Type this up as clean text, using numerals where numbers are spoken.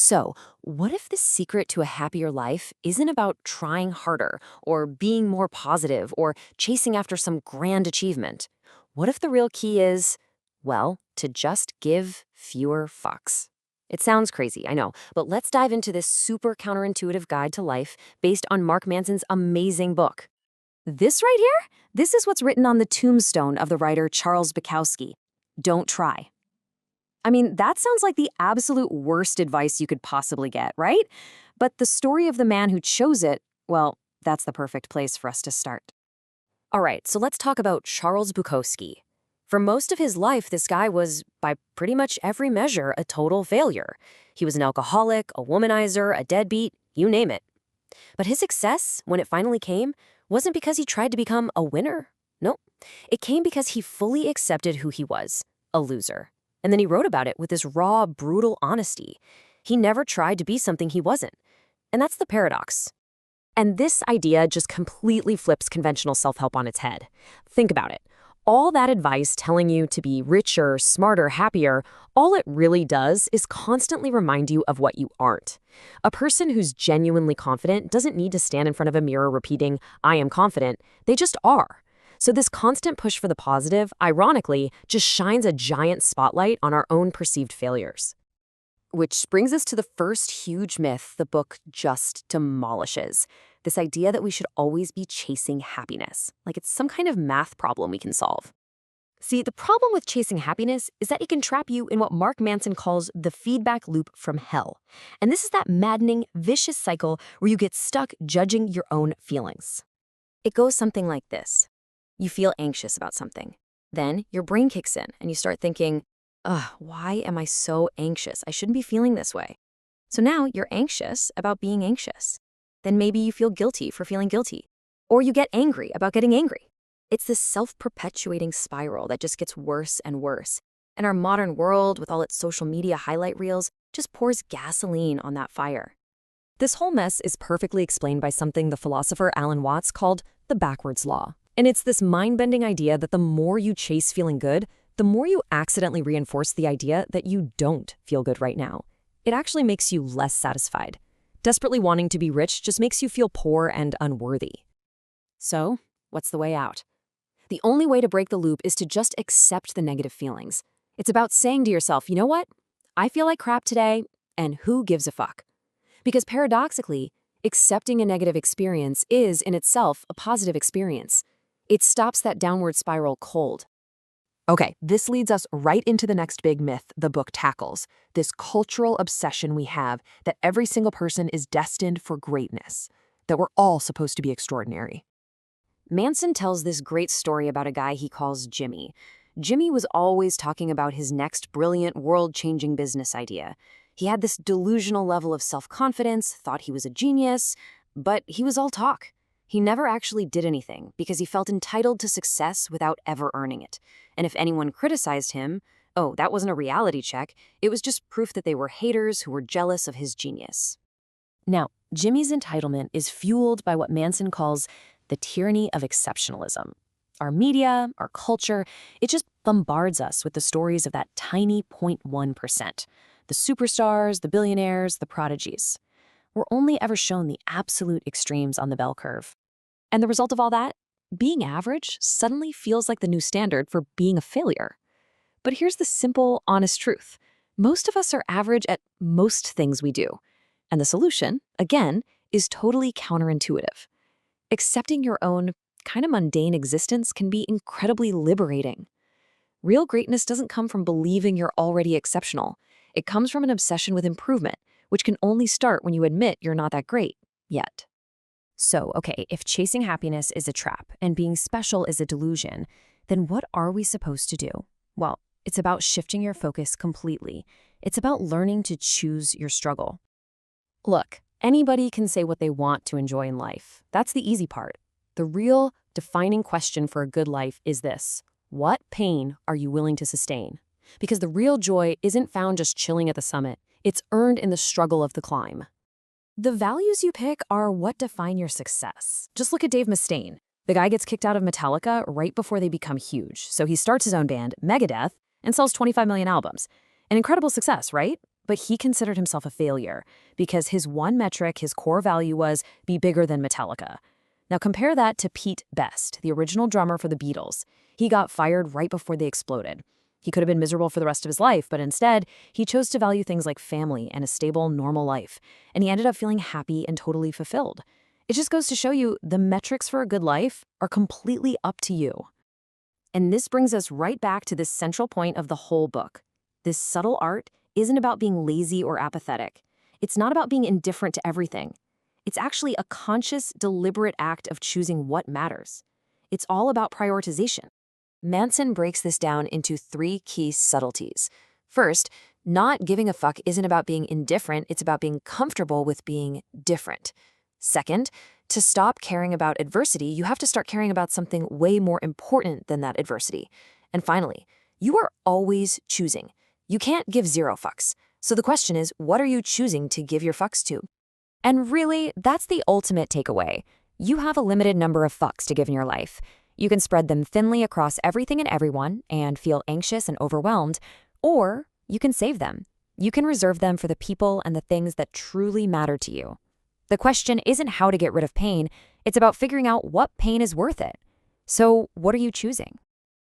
So, what if the secret to a happier life isn't about trying harder, or being more positive, or chasing after some grand achievement? What if the real key is, well, to just give fewer fucks? It sounds crazy, I know, but let's dive into this super counterintuitive guide to life based on Mark Manson's amazing book. This right here? This is what's written on the tombstone of the writer Charles Bukowski. Don't try. I mean, that sounds like the absolute worst advice you could possibly get, right? But the story of the man who chose it, well, that's the perfect place for us to start. All right, so let's talk about Charles Bukowski. For most of his life, this guy was, by pretty much every measure, a total failure. He was an alcoholic, a womanizer, a deadbeat, you name it. But his success, when it finally came, wasn't because he tried to become a winner. Nope. It came because he fully accepted who he was, a loser. And then he wrote about it with this raw, brutal honesty. He never tried to be something he wasn't. And that's the paradox. And this idea just completely flips conventional self-help on its head. Think about it. All that advice telling you to be richer, smarter, happier, all it really does is constantly remind you of what you aren't. A person who's genuinely confident doesn't need to stand in front of a mirror repeating, "I am confident." They just are. So this constant push for the positive, ironically, just shines a giant spotlight on our own perceived failures. Which brings us to the first huge myth the book just demolishes. This idea that we should always be chasing happiness, like it's some kind of math problem we can solve. See, the problem with chasing happiness is that it can trap you in what Mark Manson calls the feedback loop from hell. And this is that maddening, vicious cycle where you get stuck judging your own feelings. It goes something like this. You feel anxious about something. Then your brain kicks in and you start thinking, ugh, why am I so anxious? I shouldn't be feeling this way. So now you're anxious about being anxious. Then maybe you feel guilty for feeling guilty. Or you get angry about getting angry. It's this self-perpetuating spiral that just gets worse and worse. And our modern world, with all its social media highlight reels, just pours gasoline on that fire. This whole mess is perfectly explained by something the philosopher Alan Watts called the backwards law. And it's this mind-bending idea that the more you chase feeling good, the more you accidentally reinforce the idea that you don't feel good right now. It actually makes you less satisfied. Desperately wanting to be rich just makes you feel poor and unworthy. So, what's the way out? The only way to break the loop is to just accept the negative feelings. It's about saying to yourself, you know what? I feel like crap today, and who gives a fuck? Because paradoxically, accepting a negative experience is in itself a positive experience. It stops that downward spiral cold. Okay, this leads us right into the next big myth the book tackles, this cultural obsession we have that every single person is destined for greatness, that we're all supposed to be extraordinary. Manson tells this great story about a guy he calls Jimmy. Jimmy was always talking about his next brilliant, world-changing business idea. He had this delusional level of self-confidence, thought he was a genius, but he was all talk. He never actually did anything because he felt entitled to success without ever earning it. And if anyone criticized him, oh, that wasn't a reality check. It was just proof that they were haters who were jealous of his genius. Now, Jimmy's entitlement is fueled by what Manson calls the tyranny of exceptionalism. Our media, our culture, it just bombards us with the stories of that tiny 0.1%. The superstars, the billionaires, the prodigies. We're only ever shown the absolute extremes on the bell curve. And the result of all that? Being average suddenly feels like the new standard for being a failure. But here's the simple, honest truth. Most of us are average at most things we do. And the solution, again, is totally counterintuitive. Accepting your own kind of mundane existence can be incredibly liberating. Real greatness doesn't come from believing you're already exceptional. It comes from an obsession with improvement, which can only start when you admit you're not that great yet. So, okay, if chasing happiness is a trap and being special is a delusion, then what are we supposed to do? Well, it's about shifting your focus completely. It's about learning to choose your struggle. Look, anybody can say what they want to enjoy in life. That's the easy part. The real defining question for a good life is this: what pain are you willing to sustain? Because the real joy isn't found just chilling at the summit. It's earned in the struggle of the climb. The values you pick are what define your success. Just look at Dave Mustaine. The guy gets kicked out of Metallica right before they become huge, so he starts his own band, Megadeth, and sells 25 million albums. An incredible success, right? But he considered himself a failure because his one metric, his core value was be bigger than Metallica. Now compare that to Pete Best, the original drummer for the Beatles. He got fired right before they exploded. He could have been miserable for the rest of his life, but instead, he chose to value things like family and a stable, normal life. And he ended up feeling happy and totally fulfilled. It just goes to show you the metrics for a good life are completely up to you. And this brings us right back to this central point of the whole book. This subtle art isn't about being lazy or apathetic. It's not about being indifferent to everything. It's actually a conscious, deliberate act of choosing what matters. It's all about prioritization. Manson breaks this down into 3 key subtleties. First, not giving a fuck isn't about being indifferent, it's about being comfortable with being different. Second, to stop caring about adversity, you have to start caring about something way more important than that adversity. And finally, you are always choosing. You can't give 0 fucks. So the question is, what are you choosing to give your fucks to? And really, that's the ultimate takeaway. You have a limited number of fucks to give in your life. You can spread them thinly across everything and everyone and feel anxious and overwhelmed, or you can save them. You can reserve them for the people and the things that truly matter to you. The question isn't how to get rid of pain, it's about figuring out what pain is worth it. So, what are you choosing?